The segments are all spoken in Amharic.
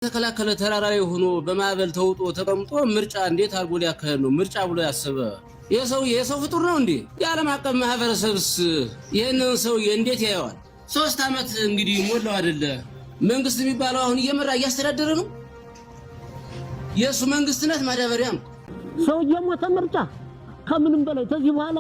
ተከላከለ ተራራ ላይ ሆኖ በማዕበል ተውጦ ተቀምጦ ምርጫ እንዴት አድርጎ ሊያካሄድ ነው? ምርጫ ብሎ ያሰበ የሰው ፍጡር ነው እንዴ? የዓለም አቀፍ ማህበረሰብስ ይሄንን ሰው እንዴት ያየዋል? 3 አመት እንግዲህ ሞላው አይደለ? መንግስት የሚባለው አሁን እየመራ እያስተዳደረ ነው። የሱ መንግስትነት ማዳበሪያም ሰው የሞተ ምርጫ ከምንም በላይ ከዚህ በኋላ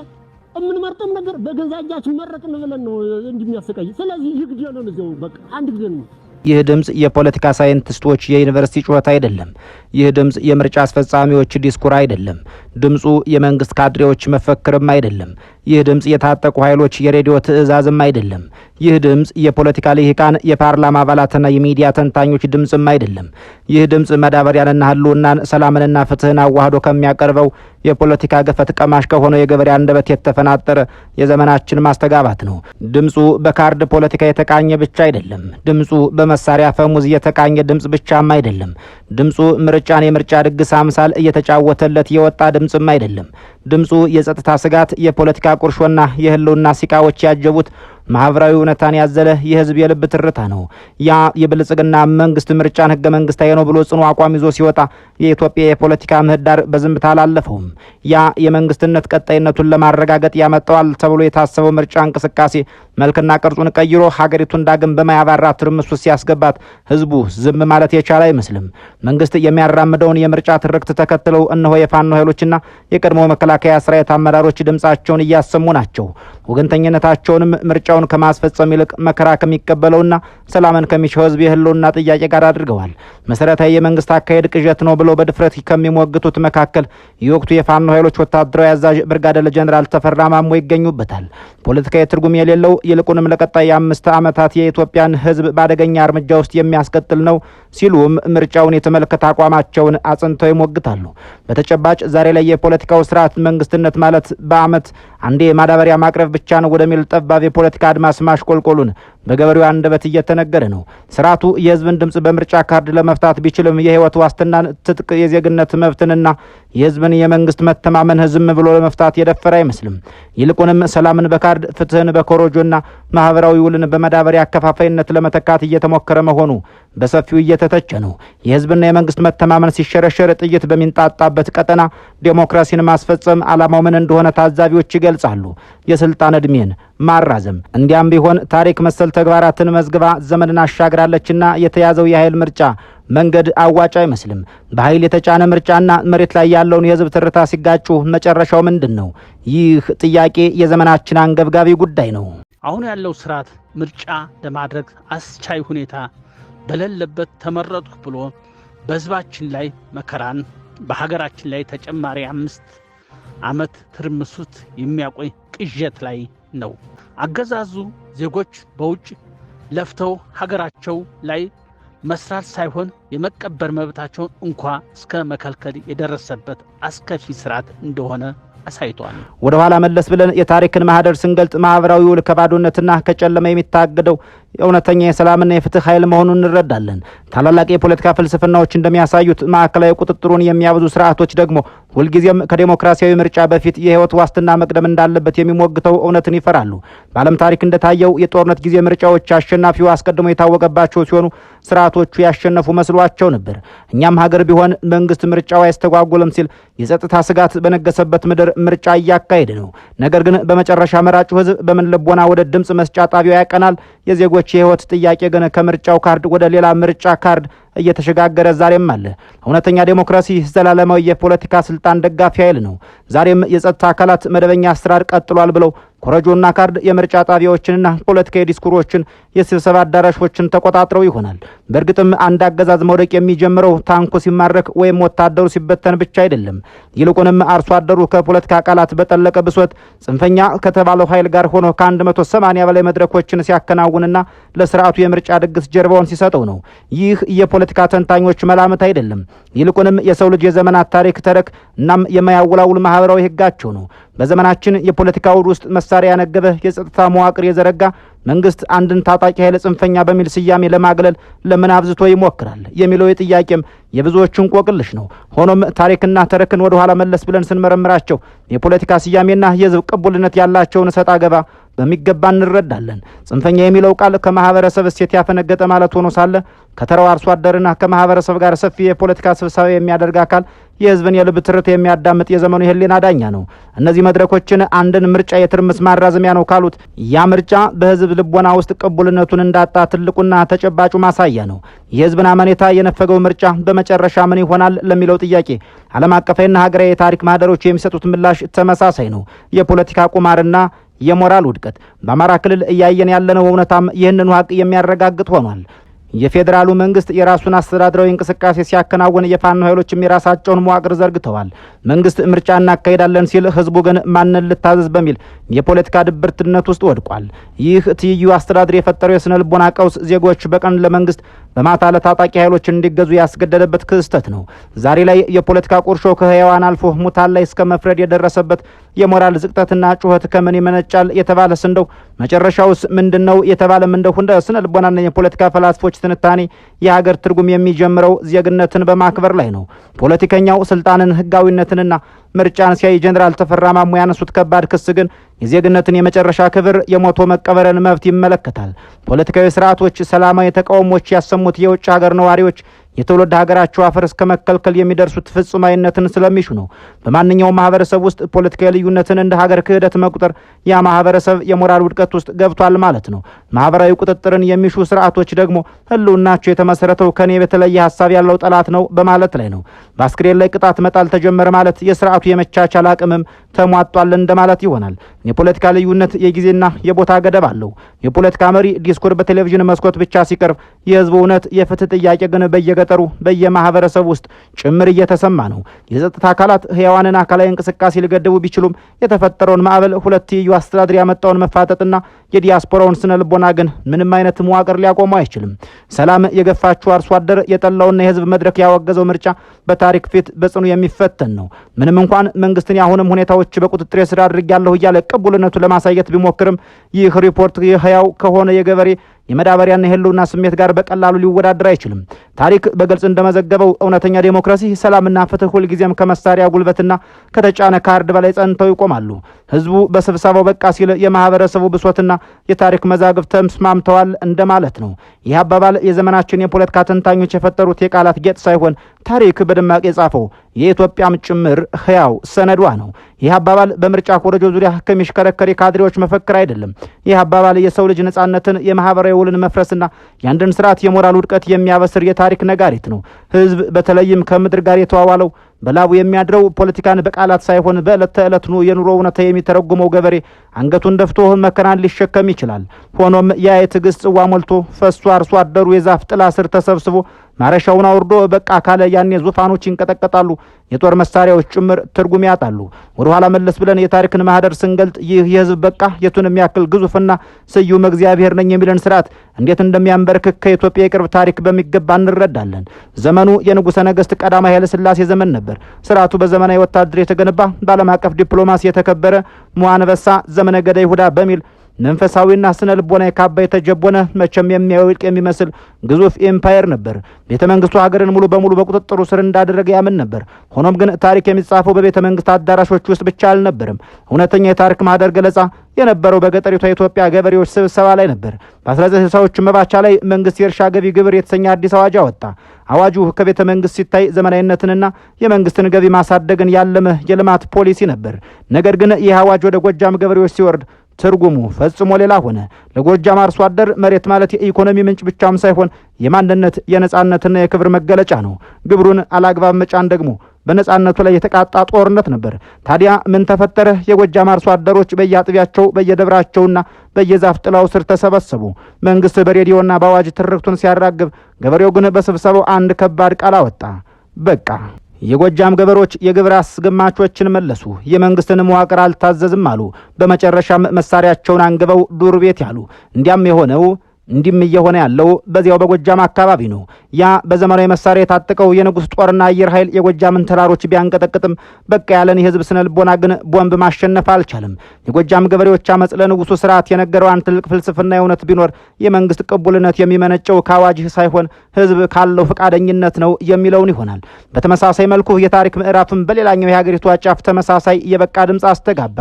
እምንመርጠው ነገር በገዛጃችን መረጥን ብለን ነው እንደሚያሰቃይ። ስለዚህ ይግደሉን እዚያው በቃ አንድ ጊዜ ነው። ይህ ድምጽ የፖለቲካ ሳይንቲስቶች የዩኒቨርሲቲ ጩኸት አይደለም። ይህ ድምጽ የምርጫ አስፈጻሚዎች ዲስኩር አይደለም። ድምጹ የመንግስት ካድሬዎች መፈክርም አይደለም። ይህ ድምጽ የታጠቁ ኃይሎች የሬዲዮ ትዕዛዝም አይደለም። ይህ ድምጽ የፖለቲካ ልሂቃን የፓርላማ አባላትና የሚዲያ ተንታኞች ድምጽም አይደለም። ይህ ድምጽ ማዳበሪያንና ህልውናን ሰላምንና ፍትህን አዋህዶ ከሚያቀርበው የፖለቲካ ገፈት ቀማሽ ከሆነው የገበሬ አንደበት የተፈናጠረ የዘመናችን ማስተጋባት ነው። ድምጹ በካርድ ፖለቲካ የተቃኘ ብቻ አይደለም። ድምጹ በመሳሪያ ፈሙዝ የተቃኘ ድምጽ ብቻም አይደለም። ድምጹ ምርጫን የምርጫ ድግስ አምሳል እየተጫወተለት የወጣ ድምጽም አይደለም። ድምጹ የጸጥታ ስጋት፣ የፖለቲካ ቁርሾና የህልውና ሲቃዎች ያጀቡት ማህበራዊ እውነታን ያዘለ የህዝብ የልብ ትርታ ነው። ያ የብልጽግና መንግስት ምርጫን ህገ መንግስታዊ ነው ብሎ ጽኑ አቋም ይዞ ሲወጣ የኢትዮጵያ የፖለቲካ ምህዳር በዝምታ አላለፈውም። ያ የመንግስትነት ቀጣይነቱን ለማረጋገጥ ያመጣዋል ተብሎ የታሰበው ምርጫ እንቅስቃሴ መልክና ቅርጹን ቀይሮ ሀገሪቱን ዳግም በማያባራ ትርምስ ውስጥ ሲያስገባት ህዝቡ ዝም ማለት የቻለ አይመስልም። መንግስት የሚያራምደውን የምርጫ ትርክት ተከትለው እነሆ የፋኖ ኃይሎችና የቀድሞ መከላከያ ሰራዊት አመራሮች ድምጻቸውን እያሰሙ ናቸው። ወገንተኝነታቸውንም ምርጫውን ከማስፈጸም ይልቅ መከራ ከሚቀበለውና ሰላምን ከሚሻው ህዝብ የህልውና ጥያቄ ጋር አድርገዋል። መሰረታዊ የመንግስት አካሄድ ቅዠት ነው ብሎ በድፍረት ከሚሞግቱት መካከል የወቅቱ የፋኖ ኃይሎች ወታደራዊ አዛዥ ብርጋዴር ጀነራል ተፈራ ማሞ ይገኙበታል። ፖለቲካዊ ትርጉም የሌለው ይልቁንም ለቀጣይ 5 ዓመታት የኢትዮጵያን ህዝብ በአደገኛ እርምጃ ውስጥ የሚያስቀጥል ነው ሲሉም ምርጫውን የተመለከተ አቋማቸውን አጽንተው ይሞግታሉ። በተጨባጭ ዛሬ ላይ የፖለቲካው ስርዓት መንግስትነት ማለት በአመት አንዴ ማዳበሪያ ማቅረብ ብቻ ነው ወደሚል ጠባብ የፖለቲካ አድማስ ማሽቆልቆሉን በገበሬው አንደበት እየተነገረ ነው። ስርዓቱ የህዝብን ድምጽ በምርጫ ካርድ ለመፍታት ቢችልም የህይወት ዋስትናን፣ ትጥቅ፣ የዜግነት መብትንና የህዝብን የመንግስት መተማመን ህዝም ብሎ ለመፍታት የደፈረ አይመስልም። ይልቁንም ሰላምን በካርድ ፍትህን በኮሮጆና ማህበራዊ ውልን በመዳበሪያ አከፋፋይነት ለመተካት እየተሞከረ መሆኑ በሰፊው እየተተቸ ነው። የህዝብና የመንግስት መተማመን ሲሸረሸር ጥይት በሚንጣጣበት ቀጠና ዴሞክራሲን ማስፈጸም ዓላማው ምን እንደሆነ ታዛቢዎች ይገልጻሉ። የስልጣን እድሜን ማራዘም። እንዲያም ቢሆን ታሪክ መሰል ተግባራትን መዝግባ ዘመንን አሻግራለችና የተያዘው የኃይል ምርጫ መንገድ አዋጭ አይመስልም። በኃይል የተጫነ ምርጫና መሬት ላይ ያለውን የህዝብ ትርታ ሲጋጩ መጨረሻው ምንድን ነው? ይህ ጥያቄ የዘመናችን አንገብጋቢ ጉዳይ ነው። አሁን ያለው ስርዓት ምርጫ ለማድረግ አስቻይ ሁኔታ በሌለበት ተመረጥኩ ብሎ በህዝባችን ላይ መከራን፣ በሀገራችን ላይ ተጨማሪ 5 ዓመት ትርምሱት የሚያቆይ ቅዠት ላይ ነው። አገዛዙ ዜጎች በውጭ ለፍተው ሀገራቸው ላይ መስራት ሳይሆን የመቀበር መብታቸውን እንኳ እስከ መከልከል የደረሰበት አስከፊ ስርዓት እንደሆነ አሳይቷል። ወደ ኋላ መለስ ብለን የታሪክን ማህደር ስንገልጥ ማህበራዊ ውል ከባዶነትና ከጨለማ የሚታገደው እውነተኛ የሰላምና የፍትህ ኃይል መሆኑን እንረዳለን። ታላላቅ የፖለቲካ ፍልስፍናዎች እንደሚያሳዩት ማዕከላዊ ቁጥጥሩን የሚያብዙ ስርዓቶች ደግሞ ሁልጊዜም ከዴሞክራሲያዊ ምርጫ በፊት የህይወት ዋስትና መቅደም እንዳለበት የሚሞግተው እውነትን ይፈራሉ። በዓለም ታሪክ እንደታየው የጦርነት ጊዜ ምርጫዎች አሸናፊው አስቀድሞ የታወቀባቸው ሲሆኑ ስርዓቶቹ ያሸነፉ መስሏቸው ነበር። እኛም ሀገር ቢሆን መንግስት ምርጫው አይስተጓጎልም ሲል የጸጥታ ስጋት በነገሰበት ምድር ምርጫ እያካሄደ ነው። ነገር ግን በመጨረሻ መራጩ ህዝብ በምን ልቦና ወደ ድምጽ መስጫ ጣቢያው ያቀናል? የዜጎች የህይወት ጥያቄ ግን ከምርጫው ካርድ ወደ ሌላ ምርጫ ካርድ እየተሸጋገረ ዛሬም አለ። እውነተኛ ዴሞክራሲ ዘላለማዊ የፖለቲካ ስልጣን ደጋፊ ኃይል ነው። ዛሬም የጸጥታ አካላት መደበኛ አሰራር ቀጥሏል ብለው ኮረጆና ካርድ የምርጫ ጣቢያዎችንና ፖለቲካዊ ዲስኩሮችን፣ የስብሰባ አዳራሾችን ተቆጣጥረው ይሆናል። በእርግጥም አንድ አገዛዝ መውደቅ የሚጀምረው ታንኩ ሲማረክ ወይም ወታደሩ ሲበተን ብቻ አይደለም። ይልቁንም አርሶ አደሩ ከፖለቲካ አካላት በጠለቀ ብሶት ጽንፈኛ ከተባለው ኃይል ጋር ሆኖ ከ180 በላይ መድረኮችን ሲያከናውንና ለስርዓቱ የምርጫ ድግስ ጀርባውን ሲሰጠው ነው። ይህ የፖለቲካ ተንታኞች መላምት አይደለም። ይልቁንም የሰው ልጅ የዘመናት ታሪክ ተረክ እናም የማያወላውል ማህበራዊ ህጋቸው ነው። በዘመናችን የፖለቲካ ውድ ውስጥ መሳሪያ ያነገበ የጸጥታ መዋቅር የዘረጋ መንግስት አንድን ታጣቂ ኃይል ጽንፈኛ በሚል ስያሜ ለማግለል ለምን አብዝቶ ይሞክራል የሚለው የጥያቄም የብዙዎች እንቆቅልሽ ነው። ሆኖም ታሪክና ተረክን ወደ ኋላ መለስ ብለን ስንመረምራቸው የፖለቲካ ስያሜና የህዝብ ቅቡልነት ያላቸውን ሰጣ ገባ በሚገባ እንረዳለን። ጽንፈኛ የሚለው ቃል ከማህበረሰብ እሴት ያፈነገጠ ማለት ሆኖ ሳለ ከተራው አርሶ አደርና ከማህበረሰብ ጋር ሰፊ የፖለቲካ ስብሰባ የሚያደርግ አካል የህዝብን የልብ ትርታ የሚያዳምጥ የዘመኑ የህሊና ዳኛ ነው። እነዚህ መድረኮችን አንድን ምርጫ የትርምስ ማራዘሚያ ነው ካሉት ያ ምርጫ በህዝብ ልቦና ውስጥ ቅቡልነቱን እንዳጣ ትልቁና ተጨባጩ ማሳያ ነው። የህዝብን አመኔታ የነፈገው ምርጫ በመጨረሻ ምን ይሆናል ለሚለው ጥያቄ ዓለም አቀፋዊና ሀገራዊ የታሪክ ማህደሮች የሚሰጡት ምላሽ ተመሳሳይ ነው። የፖለቲካ ቁማርና የሞራል ውድቀት። በአማራ ክልል እያየን ያለነው እውነታም ይህንኑ ሀቅ የሚያረጋግጥ ሆኗል። የፌዴራሉ መንግስት የራሱን አስተዳደራዊ እንቅስቃሴ ሲያከናውን የፋኖ ኃይሎችም የራሳቸውን መዋቅር ዘርግተዋል። መንግስት ምርጫ እናካሄዳለን ሲል ህዝቡ ግን ማንን ልታዘዝ በሚል የፖለቲካ ድብርትነት ውስጥ ወድቋል። ይህ ትይዩ አስተዳደር የፈጠረው የስነ ልቦና ቀውስ ዜጎች በቀን ለመንግስት በማታ ለታጣቂ ኃይሎች እንዲገዙ ያስገደደበት ክስተት ነው። ዛሬ ላይ የፖለቲካ ቁርሾ ከህያዋን አልፎ ሙታን ላይ እስከ መፍረድ የደረሰበት የሞራል ዝቅጠትና ጩኸት ከምን ይመነጫል የተባለስ እንደው መጨረሻውስ ምንድነው የተባለም እንደው እንደ ስነ ልቦናና የፖለቲካ ፈላስፎች ትንታኔ የሀገር ትርጉም የሚጀምረው ዜግነትን በማክበር ላይ ነው። ፖለቲከኛው ስልጣንን፣ ህጋዊነትንና ምርጫን ሲያይ ጀነራል ተፈራ ማሞ ያነሱት ከባድ ክስ ግን የዜግነትን የመጨረሻ ክብር የሞቶ መቀበርን መብት ይመለከታል። ፖለቲካዊ ስርዓቶች ሰላማዊ ተቃውሞች ያሰሙት የውጭ ሀገር ነዋሪዎች የትውልድ ሀገራቸው አፈር እስከ መከልከል የሚደርሱት ፍጹማዊነትን ስለሚሹ ነው። በማንኛውም ማህበረሰብ ውስጥ ፖለቲካዊ ልዩነትን እንደ ሀገር ክህደት መቁጠር ያ ማህበረሰብ የሞራል ውድቀት ውስጥ ገብቷል ማለት ነው። ማህበራዊ ቁጥጥርን የሚሹ ስርዓቶች ደግሞ ህልውናቸው የተመሰረተው ከኔ በተለየ ሀሳብ ያለው ጠላት ነው በማለት ላይ ነው። በአስክሬን ላይ ቅጣት መጣል ተጀመረ ማለት የስርዓቱ የመቻቻል አቅምም ተሟጧል እንደማለት ይሆናል። የፖለቲካ ልዩነት የጊዜና የቦታ ገደብ አለው። የፖለቲካ መሪ ዲስኩር በቴሌቪዥን መስኮት ብቻ ሲቀርብ የህዝቡ እውነት የፍትህ ጥያቄ ግን በየገጠሩ በየማህበረሰብ ውስጥ ጭምር እየተሰማ ነው። የጸጥታ አካላት ህያዋንን አካላዊ እንቅስቃሴ ሊገድቡ ቢችሉም የተፈጠረውን ማዕበል፣ ሁለት ትይዩ አስተዳደር ያመጣውን መፋጠጥና የዲያስፖራውን ስነ ልቦና ግን ምንም አይነት መዋቅር ሊያቆሙ አይችልም። ሰላም የገፋችው አርሶ አደር የጠላውና የህዝብ መድረክ ያወገዘው ምርጫ በታሪክ ፊት በጽኑ የሚፈተን ነው። ምንም እንኳን መንግስትን የአሁንም ሁኔታዎች በቁጥጥር ስር አድርጌያለሁ እያለ ቅቡልነቱን ለማሳየት ቢሞክርም ይህ ሪፖርት ህያው ከሆነ የገበሬ የመዳበሪያና የህልውና ስሜት ጋር በቀላሉ ሊወዳደር አይችልም። ታሪክ በግልጽ እንደመዘገበው እውነተኛ ዴሞክራሲ፣ ሰላምና ፍትህ ሁልጊዜም ከመሳሪያ ጉልበትና ከተጫነ ካርድ በላይ ጸንተው ይቆማሉ። ህዝቡ በስብሰባው በቃ ሲል የማህበረሰቡ ብሶትና የታሪክ መዛግብት ተስማምተዋል እንደማለት ነው። ይህ አባባል የዘመናችን የፖለቲካ ተንታኞች የፈጠሩት የቃላት ጌጥ ሳይሆን ታሪክ በደማቅ የጻፈው የኢትዮጵያም ጭምር ህያው ሰነዷ ነው። ይህ አባባል በምርጫ ኮረጆ ዙሪያ ከሚሽከረከር የካድሬዎች መፈክር አይደለም። ይህ አባባል የሰው ልጅ ነጻነትን፣ የማህበራዊ ውልን መፍረስና የአንድን ስርዓት የሞራል ውድቀት የሚያበስር የታሪክ ነጋሪት ነው። ህዝብ በተለይም ከምድር ጋር የተዋዋለው በላቡ የሚያድረው ፖለቲካን በቃላት ሳይሆን በዕለት ተዕለት የኑሮ እውነታ የሚተረጉመው ገበሬ አንገቱን ደፍቶ መከራን ሊሸከም ይችላል። ሆኖም ያ የትዕግስት ጽዋ ሞልቶ ፈሶ አርሶ አደሩ የዛፍ ጥላ ስር ተሰብስቦ ማረሻውን አውርዶ በቃ ካለ ያኔ ዙፋኖች ይንቀጠቀጣሉ፣ የጦር መሳሪያዎች ጭምር ትርጉም ያጣሉ። ወደ ኋላ መለስ ብለን የታሪክን ማህደር ስንገልጥ ይህ የህዝብ በቃ የቱንም ያክል ግዙፍና ስዩም እግዚአብሔር ነኝ የሚለን ስርዓት እንዴት እንደሚያንበረክክ ከኢትዮጵያ የቅርብ ታሪክ በሚገባ እንረዳለን። ዘመኑ የንጉሠ ነገሥት ቀዳማዊ ኃይለ ሥላሴ ዘመን ነበር። ስርዓቱ በዘመናዊ ወታደር የተገነባ በዓለም አቀፍ ዲፕሎማሲ የተከበረ ሙአንበሳ ዘመነ ገዳ ይሁዳ በሚል መንፈሳዊና ስነ ልቦና ካባ የተጀቦነ መቼም የሚያውቅ የሚመስል ግዙፍ ኤምፓየር ነበር። ቤተ መንግስቱ ሀገርን ሙሉ በሙሉ በቁጥጥሩ ስር እንዳደረገ ያምን ነበር። ሆኖም ግን ታሪክ የሚጻፈው በቤተ መንግስት አዳራሾች ውስጥ ብቻ አልነበረም። እውነተኛ የታሪክ ማህደር ገለጻ የነበረው በገጠሪቷ ኢትዮጵያ ገበሬዎች ስብሰባ ላይ ነበር። በ1960ዎቹ መባቻ ላይ መንግስት የእርሻ ገቢ ግብር የተሰኘ አዲስ አዋጅ አወጣ። አዋጁ ከቤተ መንግስት ሲታይ ዘመናዊነትንና የመንግስትን ገቢ ማሳደግን ያለመ የልማት ፖሊሲ ነበር። ነገር ግን ይህ አዋጅ ወደ ጎጃም ገበሬዎች ሲወርድ ትርጉሙ ፈጽሞ ሌላ ሆነ። ለጎጃም አርሶ አደር መሬት ማለት የኢኮኖሚ ምንጭ ብቻም ሳይሆን የማንነት የነጻነትና የክብር መገለጫ ነው። ግብሩን አላግባብ መጫን ደግሞ በነጻነቱ ላይ የተቃጣ ጦርነት ነበር። ታዲያ ምን ተፈጠረ? የጎጃም አርሶ አደሮች በየአጥቢያቸው በየደብራቸውና በየዛፍ ጥላው ስር ተሰበሰቡ። መንግስት በሬዲዮና በአዋጅ ትርክቱን ሲያራግብ፣ ገበሬው ግን በስብሰባው አንድ ከባድ ቃል አወጣ። በቃ የጎጃም ገበሮች የግብር አስገማቾችን መለሱ። የመንግስትን መዋቅር አልታዘዝም አሉ። በመጨረሻም መሳሪያቸውን አንግበው ዱር ቤት ያሉ። እንዲያም የሆነው እንዲም እየሆነ ያለው በዚያው በጎጃም አካባቢ ነው። ያ በዘመናዊ መሳሪያ የታጠቀው የንጉሥ ጦርና አየር ኃይል የጎጃምን ተራሮች ቢያንቀጠቅጥም በቃ ያለን የህዝብ ስነ ልቦና ግን ቦምብ ማሸነፍ አልቻለም። የጎጃም ገበሬዎች አመጽ ለንጉሱ ስርዓት የነገረው አንድ ትልቅ ፍልስፍና እውነት ቢኖር የመንግስት ቅቡልነት የሚመነጨው ከአዋጅህ ሳይሆን ህዝብ ካለው ፈቃደኝነት ነው የሚለውን ይሆናል። በተመሳሳይ መልኩ የታሪክ ምዕራፍም በሌላኛው የሀገሪቱ ጫፍ ተመሳሳይ የበቃ ድምፅ አስተጋባ።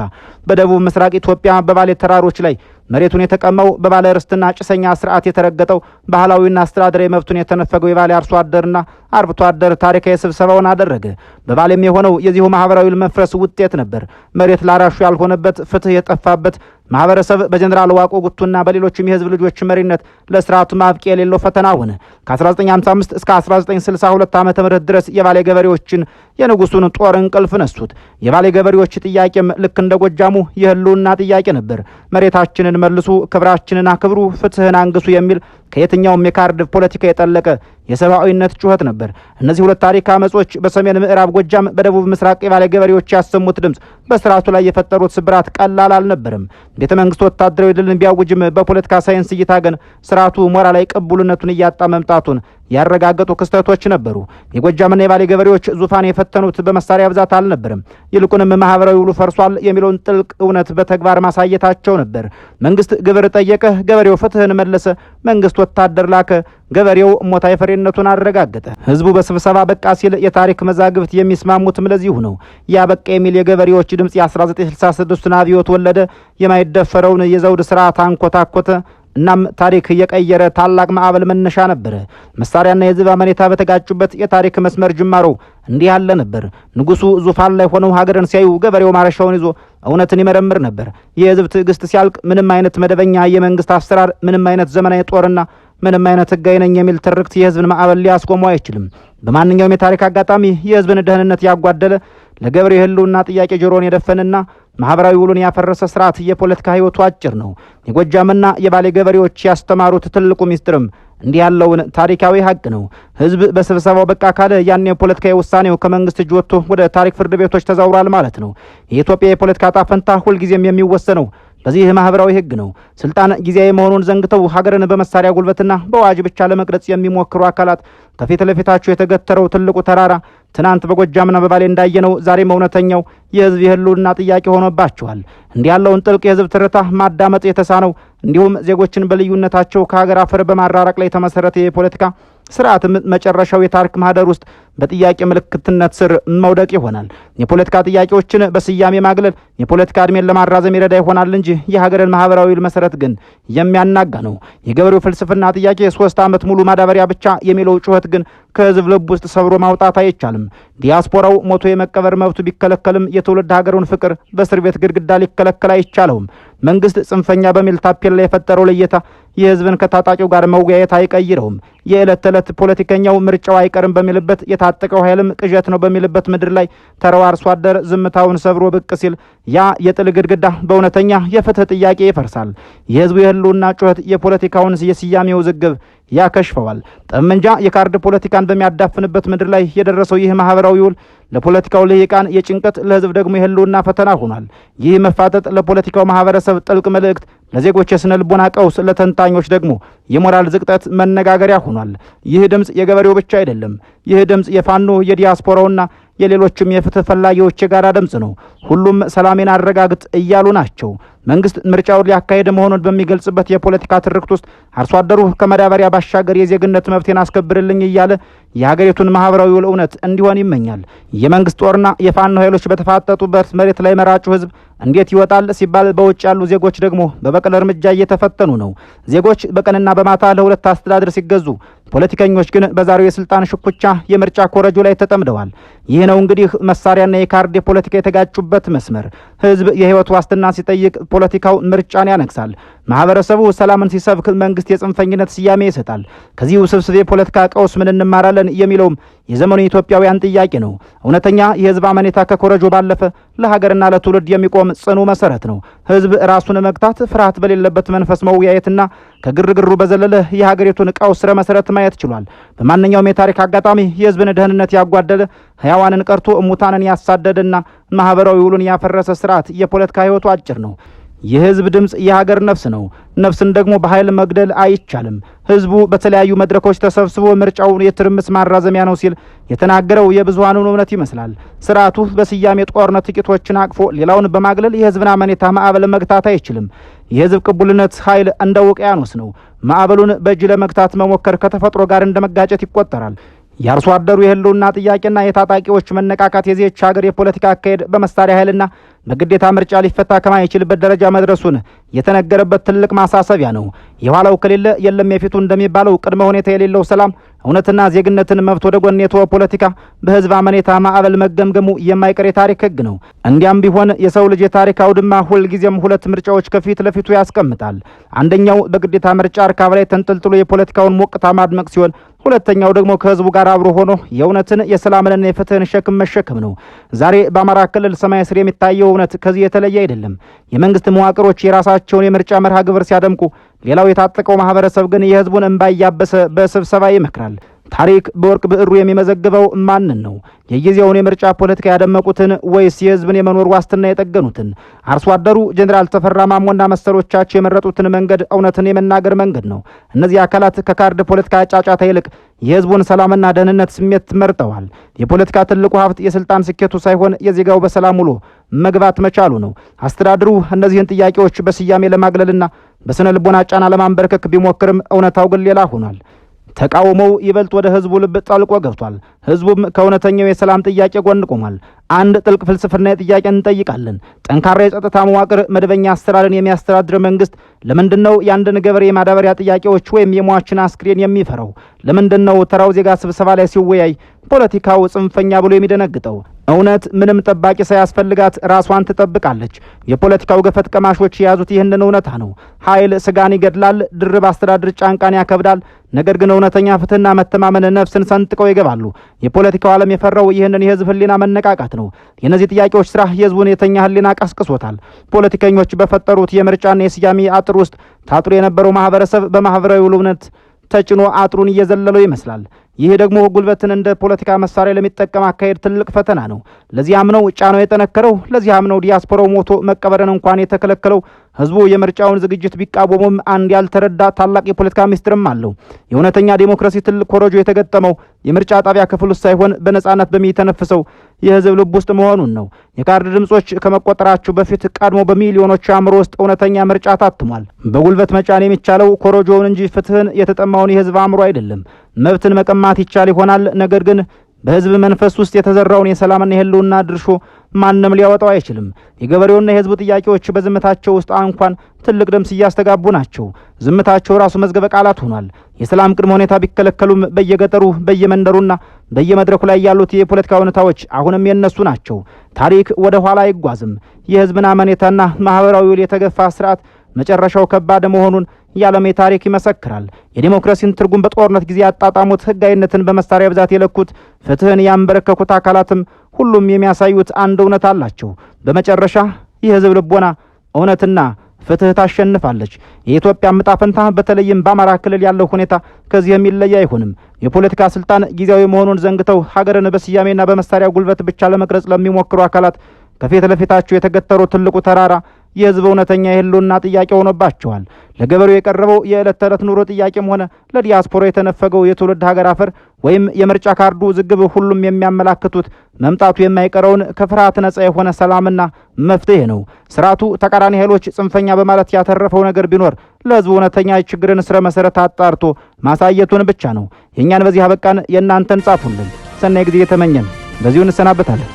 በደቡብ ምስራቅ ኢትዮጵያ በባሌ ተራሮች ላይ መሬቱን የተቀማው በባለ ርስትና ጭሰኛ ስርዓት የተረገጠው ባህላዊና አስተዳደራዊ መብቱን የተነፈገው የባሌ አርሶ አደርና አርብቶ አደር ታሪካዊ ስብሰባውን አደረገ። በባሌም የሆነው የዚሁ ማህበራዊ መፍረስ ውጤት ነበር። መሬት ላራሹ ያልሆነበት፣ ፍትህ የጠፋበት ማህበረሰብ በጀነራል ዋቆ ጉቱና በሌሎችም የህዝብ ልጆች መሪነት ለስርዓቱ ማብቂያ የሌለው ፈተና ሆነ። ከ1955 እስከ 1962 ዓ.ም ድረስ የባሌ ገበሬዎችን የንጉሱን ጦር እንቅልፍ ነሱት። የባሌ ገበሬዎች ጥያቄም ልክ እንደ ጎጃሙ የህልውና ጥያቄ ነበር። መሬታችንን መልሱ፣ ክብራችንን አክብሩ፣ ፍትህን አንግሱ የሚል ከየትኛውም የካርድ ፖለቲካ የጠለቀ የሰብአዊነት ጩኸት ነበር። እነዚህ ሁለት ታሪክ አመጾች በሰሜን ምዕራብ ጎጃም፣ በደቡብ ምስራቅ የባሌ ገበሬዎች ያሰሙት ድምፅ በስርዓቱ ላይ የፈጠሩት ስብራት ቀላል አልነበረም። ቤተ መንግስት ወታደራዊ ድልን ቢያውጅም በፖለቲካ ሳይንስ እይታ ግን ስርዓቱ ሞራላዊ ቅቡልነቱን እያጣ መምጣቱን ያረጋገጡ ክስተቶች ነበሩ። የጎጃምና የባሌ ገበሬዎች ዙፋን የፈተኑት በመሳሪያ ብዛት አልነበረም። ይልቁንም ማህበራዊ ውሉ ፈርሷል የሚለውን ጥልቅ እውነት በተግባር ማሳየታቸው ነበር። መንግስት ግብር ጠየቀ፣ ገበሬው ፍትህን መለሰ። መንግስት ወታደር ላከ፣ ገበሬው ሞታዊ ፍሬነቱን አረጋገጠ። ህዝቡ በስብሰባ በቃ ሲል የታሪክ መዛግብት የሚስማሙትም ለዚሁ ነው። ያ በቃ የሚል የገበሬዎች ድምፅ የ1966ን አብዮት ወለደ። የማይደፈረውን የዘውድ ስርዓት አንኮታኮተ። እናም ታሪክ የቀየረ ታላቅ ማዕበል መነሻ ነበረ። መሳሪያና የህዝብ አመኔታ በተጋጩበት የታሪክ መስመር ጅማሮ እንዲህ ያለ ነበር። ንጉሱ ዙፋን ላይ ሆነው ሀገርን ሲያዩ ገበሬው ማረሻውን ይዞ እውነትን ይመረምር ነበር። የህዝብ ትዕግስት ሲያልቅ ምንም አይነት መደበኛ የመንግስት አሰራር፣ ምንም አይነት ዘመናዊ ጦርና ምንም አይነት ህጋዊ ነኝ የሚል ትርክት የህዝብን ማዕበል ሊያስቆመው አይችልም። በማንኛውም የታሪክ አጋጣሚ የህዝብን ደህንነት ያጓደለ፣ ለገበሬው ህልውና ጥያቄ ጆሮን የደፈንና ማህበራዊ ውሉን ያፈረሰ ስርዓት የፖለቲካ ህይወቱ አጭር ነው። የጎጃምና የባሌ ገበሬዎች ያስተማሩት ትልቁ ሚስጥርም እንዲህ ያለውን ታሪካዊ ሀቅ ነው። ህዝብ በስብሰባው በቃ ካለ ያን የፖለቲካዊ ውሳኔው ከመንግስት እጅ ወጥቶ ወደ ታሪክ ፍርድ ቤቶች ተዛውሯል ማለት ነው። የኢትዮጵያ የፖለቲካ ዕጣ ፈንታ ሁልጊዜም የሚወሰነው በዚህ ማህበራዊ ህግ ነው። ስልጣን ጊዜያዊ መሆኑን ዘንግተው ሀገርን በመሳሪያ ጉልበትና በአዋጅ ብቻ ለመቅረጽ የሚሞክሩ አካላት ከፊት ለፊታቸው የተገተረው ትልቁ ተራራ ትናንት በጎጃምና በባሌ እንዳየነው ዛሬም እውነተኛው የህዝብ የህልውና ጥያቄ ሆኖባቸዋል። እንዲህ ያለውን ጥልቅ የህዝብ ትርታ ማዳመጥ የተሳነው እንዲሁም ዜጎችን በልዩነታቸው ከሀገር አፈር በማራራቅ ላይ የተመሰረተ የፖለቲካ ስርዓት መጨረሻው የታሪክ ማህደር ውስጥ በጥያቄ ምልክትነት ስር መውደቅ ይሆናል። የፖለቲካ ጥያቄዎችን በስያሜ ማግለል የፖለቲካ እድሜን ለማራዘም ይረዳ ይሆናል እንጂ የሀገርን ማህበራዊ መሰረት ግን የሚያናጋ ነው። የገበሬው ፍልስፍና ጥያቄ 3 ዓመት ሙሉ ማዳበሪያ ብቻ የሚለው ጩኸት ግን ከህዝብ ልብ ውስጥ ሰብሮ ማውጣት አይቻልም። ዲያስፖራው ሞቶ የመቀበር መብቱ ቢከለከልም የትውልድ ሀገሩን ፍቅር በእስር ቤት ግድግዳ ሊከለከል አይቻለውም። መንግስት ጽንፈኛ በሚል ታፔላ የፈጠረው ለየታ የህዝብን ከታጣቂው ጋር መወያየት አይቀይረውም። የዕለት ተዕለት ፖለቲከኛው ምርጫው አይቀርም በሚልበት የታጠቀው ኃይልም ቅዠት ነው በሚልበት ምድር ላይ ተራው አርሶ አደር ዝምታውን ሰብሮ ብቅ ሲል ያ የጥል ግድግዳ በእውነተኛ የፍትህ ጥያቄ ይፈርሳል። የህዝቡ የህልውና ጩኸት የፖለቲካውን የስያሜ ውዝግብ ያከሽፈዋል። ጠመንጃ የካርድ ፖለቲካን በሚያዳፍንበት ምድር ላይ የደረሰው ይህ ማህበራዊ ውል ለፖለቲካው ልሂቃን የጭንቀት፣ ለህዝብ ደግሞ የህልውና ፈተና ሆኗል። ይህ መፋጠጥ ለፖለቲካው ማህበረሰብ ጥልቅ መልእክት፣ ለዜጎች የስነ ልቦና ቀውስ፣ ለተንታኞች ደግሞ የሞራል ዝቅጠት መነጋገሪያ ሆኗል። ይህ ድምፅ የገበሬው ብቻ አይደለም። ይህ ድምፅ የፋኖ የዲያስፖራውና የሌሎችም የፍትህ ፈላጊዎች የጋራ ድምፅ ነው። ሁሉም ሰላሜን አረጋግጥ እያሉ ናቸው። መንግስት ምርጫውን ሊያካሄድ መሆኑን በሚገልጽበት የፖለቲካ ትርክት ውስጥ አርሶ አደሩ ከመዳበሪያ ባሻገር የዜግነት መብቴን አስከብርልኝ እያለ የሀገሪቱን ማህበራዊ ውል እውነት እንዲሆን ይመኛል። የመንግስት ጦርና የፋኖ ኃይሎች በተፋጠጡበት መሬት ላይ መራጩ ህዝብ እንዴት ይወጣል ሲባል በውጭ ያሉ ዜጎች ደግሞ በበቀል እርምጃ እየተፈተኑ ነው። ዜጎች በቀንና በማታ ለሁለት አስተዳደር ሲገዙ፣ ፖለቲከኞች ግን በዛሬው የስልጣን ሽኩቻ የምርጫ ኮረጆ ላይ ተጠምደዋል። ይህ ነው እንግዲህ መሳሪያና የካርድ የፖለቲካ የተጋጩበት መስመር። ህዝብ የህይወት ዋስትና ሲጠይቅ ፖለቲካው ምርጫን ያነግሳል። ማህበረሰቡ ሰላምን ሲሰብክ መንግስት የጽንፈኝነት ስያሜ ይሰጣል። ከዚህ ውስብስብ የፖለቲካ ቀውስ ምን እንማራለን የሚለውም የዘመኑ ኢትዮጵያውያን ጥያቄ ነው። እውነተኛ የህዝብ አመኔታ ከኮረጆ ባለፈ ለሀገርና ለትውልድ የሚቆም ጽኑ መሰረት ነው። ህዝብ ራሱን መግታት፣ ፍርሃት በሌለበት መንፈስ መወያየትና ከግርግሩ በዘለለ የሀገሪቱን ቀውስ ስረ መሰረት ማየት ችሏል። በማንኛውም የታሪክ አጋጣሚ የህዝብን ደህንነት ያጓደለ፣ ህያዋንን ቀርቶ እሙታንን ያሳደደና ማህበራዊ ውሉን ያፈረሰ ስርዓት የፖለቲካ ህይወቱ አጭር ነው። የህዝብ ድምፅ የሀገር ነፍስ ነው። ነፍስን ደግሞ በኃይል መግደል አይቻልም። ህዝቡ በተለያዩ መድረኮች ተሰብስቦ ምርጫውን የትርምስ ማራዘሚያ ነው ሲል የተናገረው የብዙሃኑን እውነት ይመስላል። ስርዓቱ በስያሜ ጦርነት ጥቂቶችን አቅፎ ሌላውን በማግለል የህዝብን አመኔታ ማዕበል መግታት አይችልም። የህዝብ ቅቡልነት ኃይል እንደ ውቅያኖስ ነው። ማዕበሉን በእጅ ለመግታት መሞከር ከተፈጥሮ ጋር እንደ መጋጨት ይቆጠራል። የአርሶ አደሩ የህልውና ጥያቄና የታጣቂዎች መነቃቃት የዚህች ሀገር የፖለቲካ አካሄድ በመሳሪያ ኃይልና በግዴታ ምርጫ ሊፈታ ከማይችልበት ደረጃ መድረሱን የተነገረበት ትልቅ ማሳሰቢያ ነው። የኋላው ከሌለ የለም የፊቱ እንደሚባለው ቅድመ ሁኔታ የሌለው ሰላም፣ እውነትና ዜግነትን መብት ወደ ጎን የተወ ፖለቲካ በህዝብ አመኔታ ማዕበል መገምገሙ የማይቀር የታሪክ ህግ ነው። እንዲያም ቢሆን የሰው ልጅ የታሪክ አውድማ ሁልጊዜም ሁለት ምርጫዎች ከፊት ለፊቱ ያስቀምጣል። አንደኛው በግዴታ ምርጫ እርካብ ላይ ተንጠልጥሎ የፖለቲካውን ሞቅታ ማድመቅ ሲሆን፣ ሁለተኛው ደግሞ ከህዝቡ ጋር አብሮ ሆኖ የእውነትን የሰላምንና የፍትህን ሸክም መሸከም ነው። ዛሬ በአማራ ክልል ሰማይ ስር የሚታየው እውነት ከዚህ የተለየ አይደለም። የመንግስት መዋቅሮች የራሳቸውን የምርጫ መርሃ ግብር ሲያደምቁ፣ ሌላው የታጠቀው ማህበረሰብ ግን የህዝቡን እንባ እያበሰ በስብሰባ ይመክራል። ታሪክ በወርቅ ብዕሩ የሚመዘግበው ማንን ነው? የጊዜውን የምርጫ ፖለቲካ ያደመቁትን ወይስ የህዝብን የመኖር ዋስትና የጠገኑትን? አርሶ አደሩ ጀኔራል ተፈራ ማሞና መሰሎቻቸው የመረጡትን መንገድ እውነትን የመናገር መንገድ ነው። እነዚህ አካላት ከካርድ ፖለቲካ ጫጫታ ይልቅ የህዝቡን ሰላምና ደህንነት ስሜት መርጠዋል። የፖለቲካ ትልቁ ሀብት የስልጣን ስኬቱ ሳይሆን የዜጋው በሰላም ውሎ መግባት መቻሉ ነው። አስተዳድሩ እነዚህን ጥያቄዎች በስያሜ ለማግለልና በስነ ልቦና ጫና ለማንበርከክ ቢሞክርም እውነታው ግን ሌላ ሆኗል። ተቃውሞው ይበልጥ ወደ ህዝቡ ልብ ጠልቆ ገብቷል። ህዝቡም ከእውነተኛው የሰላም ጥያቄ ጎን ቆሟል። አንድ ጥልቅ ፍልስፍና ጥያቄ እንጠይቃለን። ጠንካራ የጸጥታ መዋቅር፣ መደበኛ አሰራርን የሚያስተዳድር መንግስት ለምንድነው የአንድን ገበሬ የማዳበሪያ ጥያቄዎች ወይም የሟችን አስክሬን የሚፈራው? ለምንድነው ተራው ዜጋ ስብሰባ ላይ ሲወያይ ፖለቲካው ጽንፈኛ ብሎ የሚደነግጠው? እውነት ምንም ጠባቂ ሳያስፈልጋት ራሷን ትጠብቃለች። የፖለቲካው ገፈት ቀማሾች የያዙት ይህንን እውነታ ነው። ኃይል ስጋን ይገድላል፣ ድርብ አስተዳደር ጫንቃን ያከብዳል። ነገር ግን እውነተኛ ፍትህና መተማመን ነፍስን ሰንጥቀው ይገባሉ። የፖለቲካው ዓለም የፈራው ይህንን የህዝብ ህሊና መነቃቃት ነው። የእነዚህ ጥያቄዎች ስራ የህዝቡን የተኛ ህሊና ቀስቅሶታል። ፖለቲከኞች በፈጠሩት የምርጫና የስያሜ አጥር ውስጥ ታጥሮ የነበረው ማህበረሰብ በማህበራዊ ውልብነት ተጭኖ አጥሩን እየዘለለው ይመስላል። ይህ ደግሞ ጉልበትን እንደ ፖለቲካ መሳሪያ ለሚጠቀም አካሄድ ትልቅ ፈተና ነው። ለዚያም ነው ጫናው የጠነከረው። ለዚያም ነው ዲያስፖራው ሞቶ መቀበርን እንኳን የተከለከለው። ህዝቡ የምርጫውን ዝግጅት ቢቃወሙም አንድ ያልተረዳ ታላቅ የፖለቲካ ሚስጥርም አለው። የእውነተኛ ዴሞክራሲ ትልቅ ኮረጆ የተገጠመው የምርጫ ጣቢያ ክፍል ውስጥ ሳይሆን በነጻነት በሚተነፍሰው የህዝብ ልብ ውስጥ መሆኑን ነው። የካርድ ድምጾች ከመቆጠራቸው በፊት ቀድሞ በሚሊዮኖች አእምሮ ውስጥ እውነተኛ ምርጫ ታትሟል። በጉልበት መጫን የሚቻለው ኮረጆውን እንጂ ፍትህን የተጠማውን የህዝብ አእምሮ አይደለም። መብትን መቀማት ይቻል ይሆናል። ነገር ግን በህዝብ መንፈስ ውስጥ የተዘራውን የሰላምና የህልውና ድርሾ ማንም ሊያወጣው አይችልም። የገበሬውና የህዝቡ ጥያቄዎች በዝምታቸው ውስጥ እንኳን ትልቅ ድምፅ እያስተጋቡ ናቸው። ዝምታቸው ራሱ መዝገበ ቃላት ሆኗል። የሰላም ቅድመ ሁኔታ ቢከለከሉም በየገጠሩ በየመንደሩና በየመድረኩ ላይ ያሉት የፖለቲካ ሁኔታዎች አሁንም የነሱ ናቸው። ታሪክ ወደ ኋላ አይጓዝም። የህዝብን አመኔታና ማህበራዊ ውል የተገፋ ስርዓት መጨረሻው ከባድ መሆኑን የዓለም ታሪክ ይመሰክራል። የዲሞክራሲን ትርጉም በጦርነት ጊዜ ያጣጣሙት፣ ህጋዊነትን በመሳሪያ ብዛት የለኩት፣ ፍትህን ያንበረከኩት አካላትም ሁሉም የሚያሳዩት አንድ እውነት አላቸው። በመጨረሻ የህዝብ ልቦና እውነትና ፍትህ ታሸንፋለች። የኢትዮጵያ ዕጣ ፈንታ በተለይም በአማራ ክልል ያለው ሁኔታ ከዚህ የሚለይ አይሆንም። የፖለቲካ ስልጣን ጊዜያዊ መሆኑን ዘንግተው ሀገርን በስያሜና በመሳሪያ ጉልበት ብቻ ለመቅረጽ ለሚሞክሩ አካላት ከፊት ለፊታቸው የተገተረው ትልቁ ተራራ የህዝብ እውነተኛ የህልውና ጥያቄ ሆኖባቸዋል። ለገበሬው የቀረበው የዕለት ተዕለት ኑሮ ጥያቄም ሆነ ለዲያስፖራ የተነፈገው የትውልድ ሀገር አፈር ወይም የምርጫ ካርዱ ዝግብ ሁሉም የሚያመላክቱት መምጣቱ የማይቀረውን ከፍርሃት ነጻ የሆነ ሰላምና መፍትሄ ነው። ስርዓቱ ተቃራኒ ኃይሎች ጽንፈኛ በማለት ያተረፈው ነገር ቢኖር ለህዝቡ እውነተኛ ችግርን ስረ መሰረት አጣርቶ ማሳየቱን ብቻ ነው። የእኛን በዚህ አበቃን። የእናንተን ጻፉልን። ሰናይ ጊዜ የተመኘን በዚሁ እንሰናበታለን።